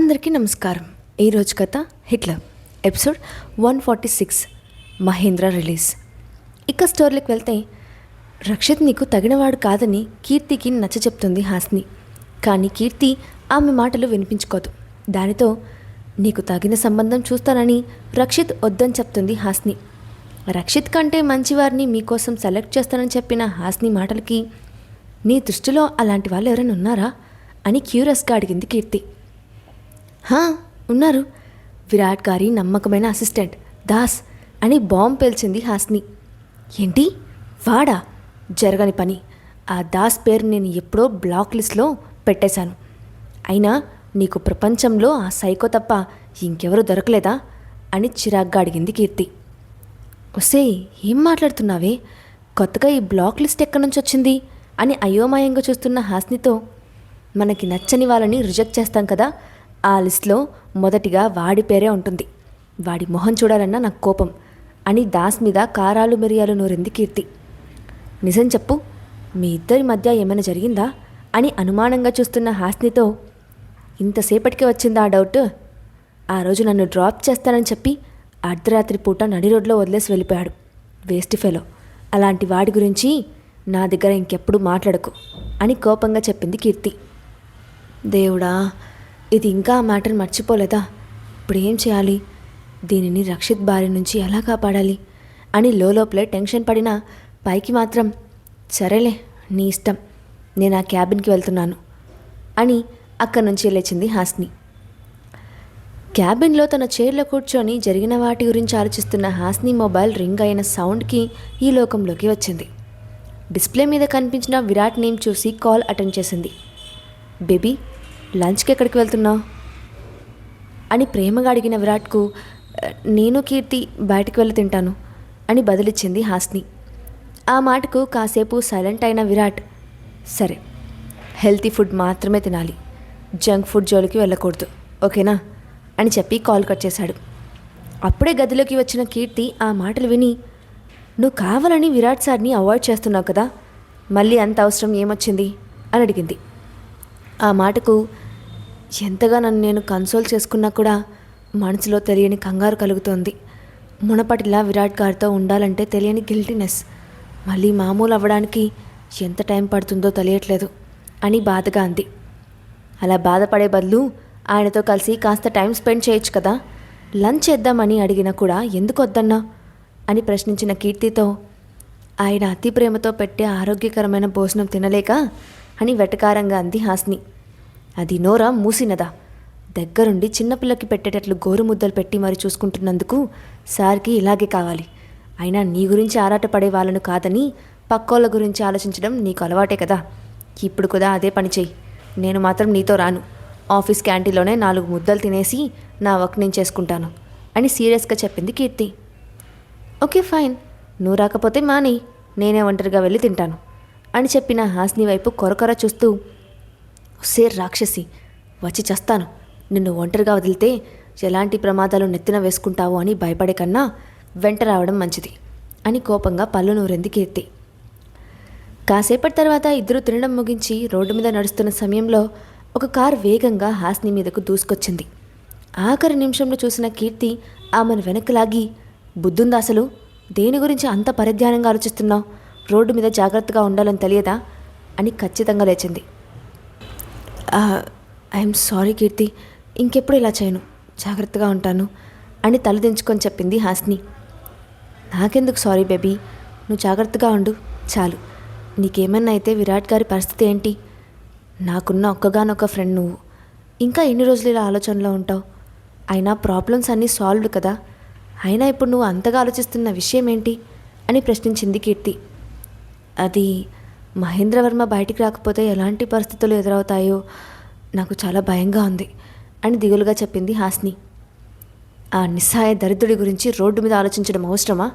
అందరికీ నమస్కారం. ఈరోజు కథ హిట్లర్ ఎపిసోడ్ 146 మహేంద్ర రిలీజ్. ఇక స్టోరీకి వెళ్తే రక్షిత్ నీకు తగినవాడు కాదని కీర్తికి నచ్చ చెప్తుంది హాస్ని. కానీ కీర్తి ఆమె మాటలు వినిపించుకోదు. దానితో నీకు తగిన సంబంధం చూస్తానని రక్షిత్ వద్దని చెప్తుంది హాస్ని. రక్షిత్ కంటే మంచివారిని మీకోసం సెలెక్ట్ చేస్తానని చెప్పిన హాస్ని మాటలకి నీ దృష్టిలో అలాంటి వాళ్ళు ఎవరైనా ఉన్నారా అని క్యూరియస్గా అడిగింది కీర్తి. ఉన్నారు, విరాట్ గారి నమ్మకమైన అసిస్టెంట్ దాస్ అని బాంబు పేల్చింది హాస్ని. ఏంటి వాడా? జరగని పని. ఆ దాస్ పేరు నేను ఎప్పుడో బ్లాక్ లిస్ట్లో పెట్టేశాను. అయినా నీకు ప్రపంచంలో ఆ సైకో తప్ప ఇంకెవరు దొరకలేదా అని చిరాగ్గా అడిగింది కీర్తి. ఒసే, ఏం మాట్లాడుతున్నావే? కొత్తగా ఈ బ్లాక్ లిస్ట్ ఎక్కడి నుంచి వచ్చింది అని అయోమయంగా చూస్తున్న హాస్నితో, మనకి నచ్చని వాళ్ళని రిజెక్ట్ చేస్తాం కదా, ఆ లిస్ట్లో మొదటిగా వాడి పేరే ఉంటుంది. వాడి మొహం చూడాలన్నా నాకు కోపం అని దాస్ మీద కారాలు మిరియాలు నూరింది కీర్తి. నిజం చెప్పు, మీ ఇద్దరి మధ్య ఏమైనా జరిగిందా అని అనుమానంగా చూస్తున్న హాస్నితో, ఇంతసేపటికే వచ్చిందా ఆ డౌట్? ఆ రోజు నన్ను డ్రాప్ చేస్తానని చెప్పి అర్ధరాత్రి పూట నడి రోడ్లో వదిలేసి వెళ్ళిపోయాడు. Waste fellow. అలాంటి వాడి గురించి నా దగ్గర ఇంకెప్పుడు మాట్లాడకు అని కోపంగా చెప్పింది కీర్తి. దేవుడా, ఇది ఇంకా ఆ మ్యాటర్ మర్చిపోలేదా? ఇప్పుడు ఏం చేయాలి? దీనిని రక్షిత్ బారి నుంచి ఎలా కాపాడాలి అని లోపలే టెన్షన్ పడినా పైకి మాత్రం సరేలే నీ ఇష్టం, నేను ఆ క్యాబిన్కి వెళ్తున్నాను అని అక్కడి నుంచి లేచింది హాస్ని. క్యాబిన్లో తన చైర్లో కూర్చొని జరిగిన వాటి గురించి ఆలోచిస్తున్న హాస్ని మొబైల్ రింగ్ అయిన సౌండ్కి ఈ లోకంలోకి వచ్చింది. డిస్ప్లే మీద కనిపించిన విరాట్ నేమ్ చూసి కాల్ అటెండ్ చేసింది. బేబీ, లంచ్కి ఎక్కడికి వెళ్తున్నావు అని ప్రేమగా అడిగిన విరాట్కు, నేను కీర్తి బయటకు వెళ్ళి తింటాను అని బదులిచ్చింది హాస్ని. ఆ మాటకు కాసేపు సైలెంట్ అయిన విరాట్, సరే, హెల్తీ ఫుడ్ మాత్రమే తినాలి, జంక్ ఫుడ్ జోలికి వెళ్ళకూడదు, ఓకేనా అని చెప్పి కాల్ కట్ చేశాడు. అప్పుడే గదిలోకి వచ్చిన కీర్తి ఆ మాటలు విని, నువ్వు కావాలని విరాట్ సార్ని అవాయిడ్ చేస్తున్నావు కదా, మళ్ళీ అంత అవసరం ఏమొచ్చింది అని అడిగింది. ఆ మాటకు ఎంతగా నన్ను నేను కన్సోల్ చేసుకున్నా కూడా మనసులో తెలియని కంగారు కలుగుతోంది. మునపటిలా విరాట్ గారితో ఉండాలంటే తెలియని గిల్టీనెస్. మళ్ళీ మామూలు అవ్వడానికి ఎంత టైం పడుతుందో తెలియట్లేదు అని బాధగా అంది. అలా బాధపడే బదులు ఆయనతో కలిసి కాస్త టైం స్పెండ్ చేయొచ్చు కదా, లంచ్ చేద్దామని అడిగినా కూడా ఎందుకు వద్దన్నా అని ప్రశ్నించిన కీర్తితో, ఆయన అతి ప్రేమతో పెట్టే ఆరోగ్యకరమైన భోజనం తినలేక అని వెటకారంగా అంది హాస్ని. అది నోరా మూసినదా? దగ్గరుండి చిన్నపిల్లకి పెట్టేటట్లు గోరు ముద్దలు పెట్టి మరి చూసుకుంటున్నందుకు సార్కి ఇలాగే కావాలి. అయినా నీ గురించి ఆరాటపడే వాళ్ళను కాదని పక్కోళ్ళ గురించి ఆలోచించడం నీకు అలవాటే కదా, ఇప్పుడు కూడా అదే పని చెయ్యి. నేను మాత్రం నీతో రాను. ఆఫీస్ క్యాంటీన్లోనే 4 ముద్దలు తినేసి నా వర్క్ నేను చేసుకుంటాను అని సీరియస్గా చెప్పింది కీర్తి. ఓకే ఫైన్, నువ్వు రాకపోతే మాని, నేనే ఒంటరిగా వెళ్ళి తింటాను అని చెప్పిన హాస్ని వైపు కొరకొర చూస్తూ, సేర్ రాక్షసి, వచ్చి చస్తాను, నిన్ను ఒంటరిగా వదిలితే ఎలాంటి ప్రమాదాలు నెత్తిన వేసుకుంటావో అని భయపడే కన్నా వెంట రావడం మంచిది అని కోపంగా పళ్ళు నూరింది కీర్తి. కాసేపటి తర్వాత ఇద్దరు తినడం ముగించి రోడ్డు మీద నడుస్తున్న సమయంలో ఒక కారు వేగంగా హాస్ని మీదకు దూసుకొచ్చింది. ఆఖరి నిమిషంలో చూసిన కీర్తి ఆమెను వెనక్కి లాగి, బుద్ధుందా అసలు? దేని గురించి అంత పరిధ్యానంగా ఆలోచిస్తున్నావు? రోడ్డు మీద జాగ్రత్తగా ఉండాలని తెలియదా అని ఖచ్చితంగా లేచింది. ఐఎమ్ సారీ కీర్తి, ఇంకెప్పుడు ఇలా చేయను, జాగ్రత్తగా ఉంటాను అని తలదించుకొని చెప్పింది హాస్ని. నాకెందుకు సారీ బేబీ, నువ్వు జాగ్రత్తగా ఉండు చాలు. నీకేమన్నా అయితే విరాట్ గారి పరిస్థితి ఏంటి? నాకున్న ఒక్కగానొక్క ఫ్రెండ్ నువ్వు, ఇంకా ఎన్ని రోజులు ఇలా ఆలోచనలో ఉంటావు? అయినా ప్రాబ్లమ్స్ అన్నీ సాల్వ్డ్ కదా, అయినా ఇప్పుడు నువ్వు అంతగా ఆలోచిస్తున్న విషయం ఏంటి అని ప్రశ్నించింది కీర్తి. అది మహేంద్రవర్మ బయటికి రాకపోతే ఎలాంటి పరిస్థితులు ఎదురవుతాయో నాకు చాలా భయంగా ఉంది అని దిగులుగా చెప్పింది హాస్ని. ఆ నిస్సహాయ దరిద్రుడి గురించి రోడ్డు మీద ఆలోచించడం అవసరమా?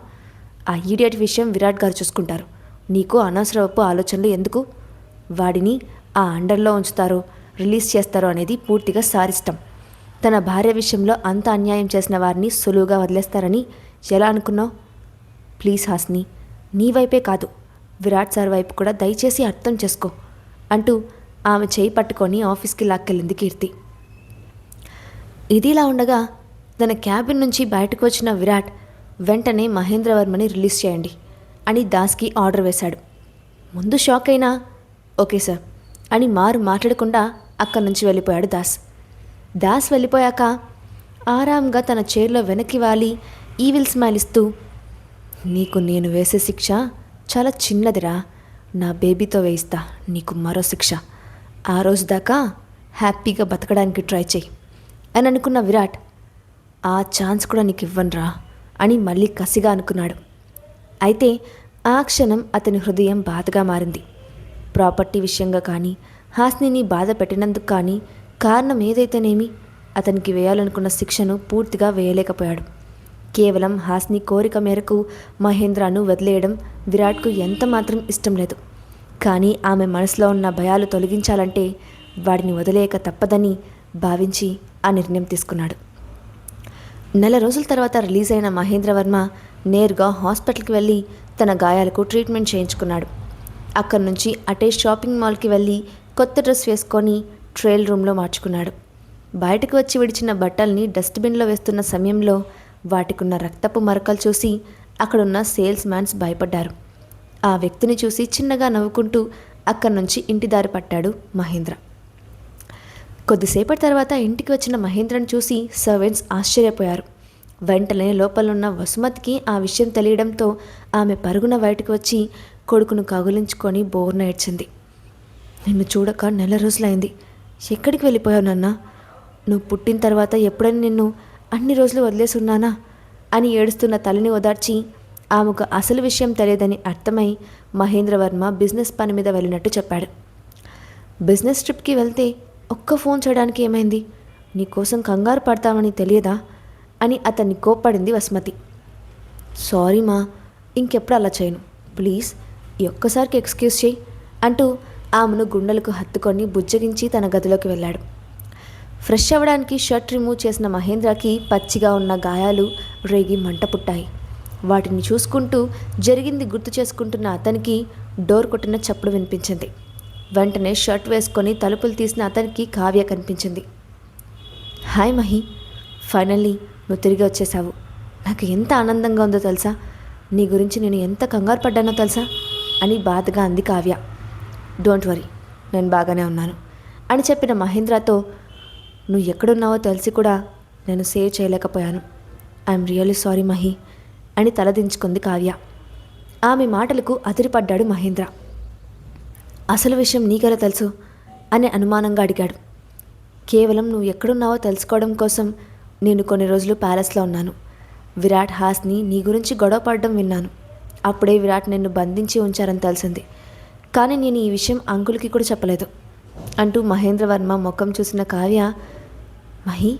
ఆ ఈడియట్ విషయం విరాట్ గారు చూసుకుంటారు. నీకు అనవసరపు ఆలోచనలు ఎందుకు? వాడిని ఆ అండర్లో ఉంచుతారో రిలీజ్ చేస్తారో అనేది పూర్తిగా సారిష్టం. తన భార్య విషయంలో అంత అన్యాయం చేసిన వారిని సులువుగా వదిలేస్తారని ఎలా అనుకున్నావు? ప్లీజ్ హాస్ని, నీ వైపే కాదు, విరాట్ సార్ వైపు కూడా దయచేసి అర్థం చేసుకో అంటూ ఆమె చేయి పట్టుకొని ఆఫీస్కి లాక్కెళ్ళింది కీర్తి. ఇదిలా ఉండగా తన క్యాబిన్ నుంచి బయటకు వచ్చిన విరాట్ వెంటనే మహేంద్రవర్మని రిలీజ్ చేయండి అని దాస్కి ఆర్డర్ వేశాడు. ముందు షాక్ అయినా ఓకే సార్ అని మాట్లాడకుండా అక్కడి నుంచి వెళ్ళిపోయాడు దాస్ వెళ్ళిపోయాక ఆరాంగా తన చైర్లో వెనక్కి వాలి ఈవిల్ స్మైల్ ఇస్తూ, నీకు నేను వేసే శిక్ష చాలా చిన్నదిరా, నా బేబీతో వేయిస్తా నీకు మరో శిక్ష, ఆ రోజు దాకా హ్యాపీగా బతకడానికి ట్రై చేయి అని అనుకున్న విరాట్, ఆ ఛాన్స్ కూడా నీకు ఇవ్వనురా అని మళ్ళీ కసిగా అనుకున్నాడు. అయితే ఆ క్షణం అతని హృదయం బాధగా మారింది. ప్రాపర్టీ విషయంగా కానీ హాస్నిని బాధ పెట్టినందుకు కానీ కారణం ఏదైతేనేమి అతనికి వేయాలనుకున్న శిక్షను పూర్తిగా వేయలేకపోయాడు. కేవలం హాస్ని కోరిక మేరకు మహేంద్రను వదిలేయడం విరాట్కు ఎంత మాత్రం ఇష్టం లేదు. కానీ ఆమె మనసులో ఉన్న భయాలు తొలగించాలంటే వాడిని వదిలేయక తప్పదని భావించి ఆ నిర్ణయం తీసుకున్నాడు. నెల రోజుల తర్వాత రిలీజ్ అయిన మహేంద్రవర్మ నేరుగా హాస్పిటల్కి వెళ్ళి తన గాయాలకు ట్రీట్మెంట్ చేయించుకున్నాడు. అక్కడి నుంచి అటే షాపింగ్ మాల్కి వెళ్ళి కొత్త డ్రెస్ వేసుకొని ట్రయల్ రూమ్లో మార్చుకున్నాడు. బయటకు వచ్చి విడిచిన బట్టల్ని డస్ట్బిన్లో వేస్తున్న సమయంలో వాటికున్న రక్తపు మరకలు చూసి అక్కడున్న సేల్స్ మ్యాన్స్ భయపడ్డారు. ఆ వ్యక్తిని చూసి చిన్నగా నవ్వుకుంటూ అక్కడి నుంచి ఇంటి దారి పట్టాడు మహేంద్ర. కొద్దిసేపటి తర్వాత ఇంటికి వచ్చిన మహేంద్రను చూసి సర్వెంట్స్ ఆశ్చర్యపోయారు. వెంటనే లోపలున్న వసుమతికి ఆ విషయం తెలియడంతో ఆమె పరుగున బయటకు వచ్చి కొడుకును కగులించుకొని బోర్న ఏడ్చింది. నిన్ను చూడక నెల రోజులైంది, ఎక్కడికి వెళ్ళిపోయావు నాన్నా? నువ్వు పుట్టిన తర్వాత ఎప్పుడైనా నిన్ను అన్ని రోజులు వదిలేసి ఉన్నానా అని ఏడుస్తున్న తల్లిని ఓదార్చి ఆమెకు అసలు విషయం తెలియదని అర్థమై మహేంద్రవర్మ బిజినెస్ పని మీద వెళ్ళినట్టు చెప్పాడు. బిజినెస్ ట్రిప్కి వెళ్తే ఒక్క ఫోన్ చేయడానికి ఏమైంది? నీకోసం కంగారు పడతామని తెలియదా అని అతన్ని కోప్పడింది వసుమతి. సారీ మా, ఇంకెప్పుడు అలా చేయను, ప్లీజ్ ఈ ఒక్కసారికి ఎక్స్క్యూజ్ చేయి అంటూ ఆమెను గుండెలకు హత్తుకొని బుజ్జగించి తన గదిలోకి వెళ్ళాడు. ఫ్రెష్ అవ్వడానికి షర్ట్ రిమూవ్ చేసిన మహేంద్రకి పచ్చిగా ఉన్న గాయాలు రేగి మంట పుట్టాయి. వాటిని చూసుకుంటూ జరిగింది గుర్తు చేసుకుంటున్న అతనికి డోర్ కొట్టిన చప్పుడు వినిపించింది. వెంటనే షర్ట్ వేసుకొని తలుపులు తీసిన అతనికి కావ్య కనిపించింది. హాయ్ మహి, ఫైనల్లీ నువ్వు తిరిగి వచ్చేసావు. నాకు ఎంత ఆనందంగా ఉందో తెలుసా, నీ గురించి నేను ఎంత కంగారు పడ్డానో తెలుసా అని బాధగా అంది కావ్య. డోంట్ వరీ, నేను బాగానే ఉన్నాను అని చెప్పిన మహేంద్రతో, నువ్వు ఎక్కడున్నావో తెలిసి కూడా నేను సేవ్ చేయలేకపోయాను. ఐఎమ్ రియల్లీ సారీ మహి అని తలదించుకుంది కావ్య. ఆమె మాటలకు అదిరిపడ్డాడు మహేంద్ర. అసలు విషయం నీకెలా తెలుసు అని అనుమానంగా అడిగాడు. కేవలం నువ్వు ఎక్కడున్నావో తెలుసుకోవడం కోసం నేను కొన్ని రోజులు ప్యాలెస్లో ఉన్నాను. విరాట్ హాస్ని నీ గురించి గొడవ పడడం విన్నాను. అప్పుడే విరాట్ నిన్ను బంధించి ఉంచారని తెలిసింది. కానీ నేను ఈ విషయం అంకుల్కి కూడా చెప్పలేదు అంటూ మహేంద్రవర్మ ముఖం చూసిన కావ్య, మహి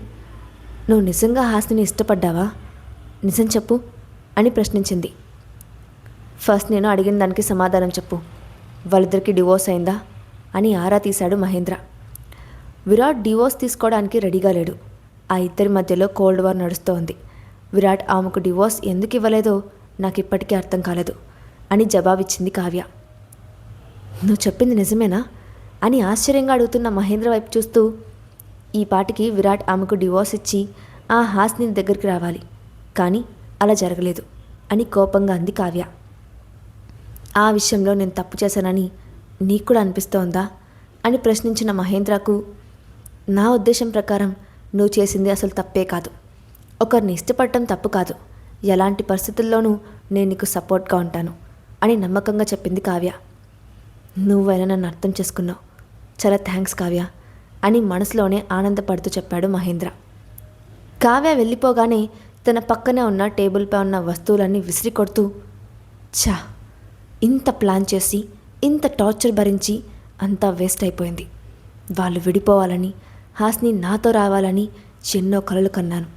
నువ్వు నిజంగా హాస్నిని ఇష్టపడ్డావా? నిజం చెప్పు అని ప్రశ్నించింది. ఫస్ట్ నేను అడిగిన దానికి సమాధానం చెప్పు, వాళ్ళిద్దరికి డివోర్స్ అయిందా అని ఆరా తీశాడు మహేంద్ర. విరాట్ డివోర్స్ తీసుకోవడానికి రెడీగా లేడు. ఆ ఇద్దరి మధ్యలో కోల్డ్ వార్ నడుస్తోంది. విరాట్ ఆమెకు డివోర్స్ ఎందుకు ఇవ్వలేదో నాకు ఇప్పటికీ అర్థం కాలేదు అని జవాబిచ్చింది కావ్య. నువ్వు చెప్పింది నిజమేనా అని ఆశ్చర్యంగా అడుగుతున్న మహేంద్ర వైపు చూస్తూ, ఈ పాటికి విరాట్ ఆమెకు డివోర్స్ ఇచ్చి ఆ హాస్ని దగ్గరికి రావాలి, కానీ అలా జరగలేదు అని కోపంగా అంది కావ్య. ఆ విషయంలో నేను తప్పు చేశానని నీకు కూడా అనిపిస్తోందా అని ప్రశ్నించిన మహేంద్రకు, నా ఉద్దేశం ప్రకారం నువ్వు చేసింది అసలు తప్పే కాదు. ఒకరిని ఇష్టపడటం తప్పు కాదు. ఎలాంటి పరిస్థితుల్లోనూ నేను నీకు సపోర్ట్గా ఉంటాను అని నమ్మకంగా చెప్పింది కావ్య. నువ్వైనా నన్ను అర్థం చేసుకున్నావు, చాలా థ్యాంక్స్ కావ్య అని మనసులోనే ఆనందపడుతూ చెప్పాడు మహేంద్ర. కావ్య వెళ్ళిపోగానే తన పక్కనే ఉన్న టేబుల్పై ఉన్న వస్తువులన్నీ విసిరి కొడుతూ, ఛా, ఇంత ప్లాన్ చేసి ఇంత టార్చర్ భరించి అంతా వేస్ట్ అయిపోయింది. వాళ్ళు విడిపోవాలని, హాస్ని నాతో రావాలని ఎన్నో కలలు కన్నాను,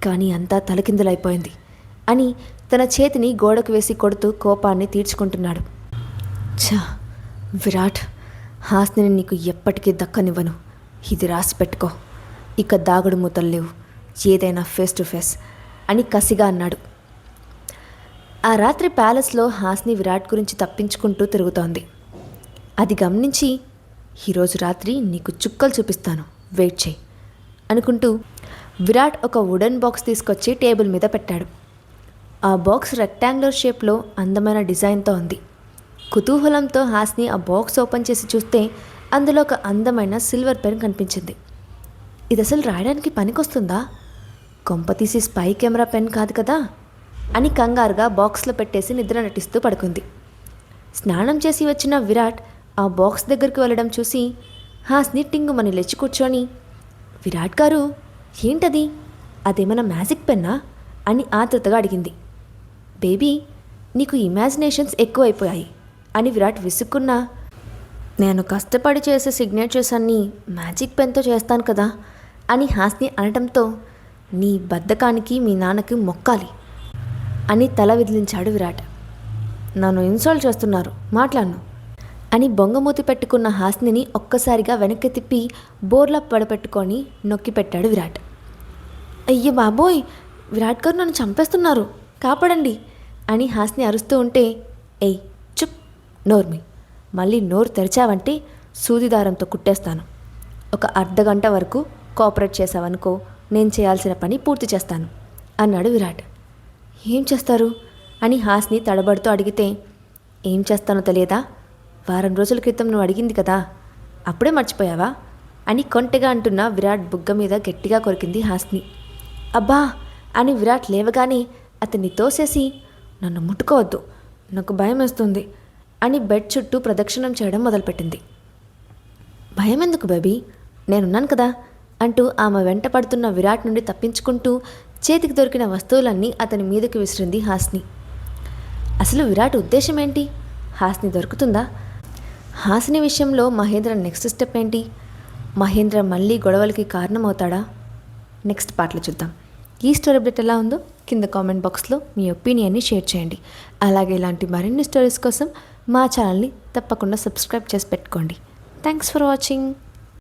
కానీ అంతా తలకిందులైపోయింది అని తన చేతిని గోడకు వేసి కొడుతూ కోపాన్ని తీర్చుకుంటున్నాడు. ఛా విరాట్, హాస్నిని నీకు ఎప్పటికీ దక్కనివ్వను, ఇది రాసి పెట్టుకో. ఇక దాగుడు మూతలు లేవు, ఏదైనా ఫేస్ టు ఫేస్ అని కసిగా అన్నాడు. ఆ రాత్రి ప్యాలెస్లో హాస్ని విరాట్ గురించి తప్పించుకుంటూ తిరుగుతోంది. అది గమనించి, ఈరోజు రాత్రి నీకు చుక్కలు చూపిస్తాను, వెయిట్ చేయి అనుకుంటూ విరాట్ ఒక వుడెన్ బాక్స్ తీసుకొచ్చి టేబుల్ మీద పెట్టాడు. ఆ బాక్స్ రెక్టాంగులర్ షేప్లో అందమైన డిజైన్తో ఉంది. కుతూహలంతో హాస్ని ఆ బాక్స్ ఓపెన్ చేసి చూస్తే అందులో ఒక అందమైన సిల్వర్ పెన్ కనిపించింది. ఇది అసలు రాయడానికి పనికొస్తుందా? కొంపతీసి స్పై కెమెరా పెన్ కాదు కదా అని కంగారుగా బాక్స్లో పెట్టేసి నిద్ర నటిస్తూ పడుకుంది. స్నానం చేసి వచ్చిన విరాట్ ఆ బాక్స్ దగ్గరికి వెళ్ళడం చూసి హాస్ని టింగుమని లేచి కూర్చొని, విరాట్ గారు, ఏంటది? అదేమన్నా మ్యాజిక్ పెన్నా అని ఆతృతగా అడిగింది. బేబీ, నీకు ఇమాజినేషన్స్ ఎక్కువైపోయాయి అని విరాట్ విసుక్కున్నా, నేను కష్టపడి చేసే సిగ్నేచర్స్ అన్నీ మ్యాజిక్ పెన్తో చేస్తాను కదా అని హాస్ని అనటంతో, నీ బద్ధకానికి మీ నాన్నకి మొక్కాలి అని తల విదిలించాడు విరాట్. నన్ను ఇన్సల్ట్ చేస్తున్నారు, మాట్లాడను అని బొంగమూతి పెట్టుకున్న హాస్నిని ఒక్కసారిగా వెనక్కి తిప్పి బోర్లా పడపెట్టుకొని నొక్కి పెట్టాడు విరాట్. అయ్య బాబోయ్, విరాట్ గారు నన్ను చంపేస్తున్నారు, కాపాడండి అని హాస్ని అరుస్తూ ఉంటే, ఏయ్ చుప్, నోర్మి, మళ్ళీ నోరు తెరిచావంటే సూదిదారంతో కుట్టేస్తాను. ఒక అర్ధగంట వరకు కోఆపరేట్ చేసావనుకో, నేను చేయాల్సిన పని పూర్తి చేస్తాను అన్నాడు విరాట్. ఏం చేస్తారు అని హాస్ని తడబడుతూ అడిగితే, ఏం చేస్తానో తెలియదా? వారం రోజుల క్రితం నువ్వు అడిగింది కదా, అప్పుడే మర్చిపోయావా అని కొంటెగా అంటున్న విరాట్ బుగ్గ మీద గట్టిగా కొరికింది హాస్ని. అబ్బా అని విరాట్ లేవగానే అతన్ని తోసేసి, నన్ను ముట్టుకోవద్దు, నాకు భయం వేస్తుంది అని బెడ్ చుట్టూ ప్రదక్షిణం చేయడం మొదలుపెట్టింది. భయం ఎందుకు బేబీ, నేనున్నాను కదా అంటూ ఆమె వెంట పడుతున్న విరాట్ నుండి తప్పించుకుంటూ చేతికి దొరికిన వస్తువులన్నీ అతని మీదకి విసిరింది హాస్ని. అసలు విరాట్ ఉద్దేశం ఏంటి? హాస్ని దొరుకుతుందా? హాస్ని విషయంలో మహేంద్ర నెక్స్ట్ స్టెప్ ఏంటి? మహేంద్ర మళ్ళీ గొడవలకి కారణమవుతాడా? నెక్స్ట్ పార్ట్లో చూద్దాం. ఈ స్టోరీ అప్డేట్ ఎలా ఉందో కింద కామెంట్ బాక్స్లో మీ ఒపీనియన్ని షేర్ చేయండి. అలాగే ఇలాంటి మరిన్ని స్టోరీస్ కోసం మా ఛానల్ని తప్పకుండా సబ్స్క్రైబ్ చేసి పెట్టుకోండి. Thanks for watching.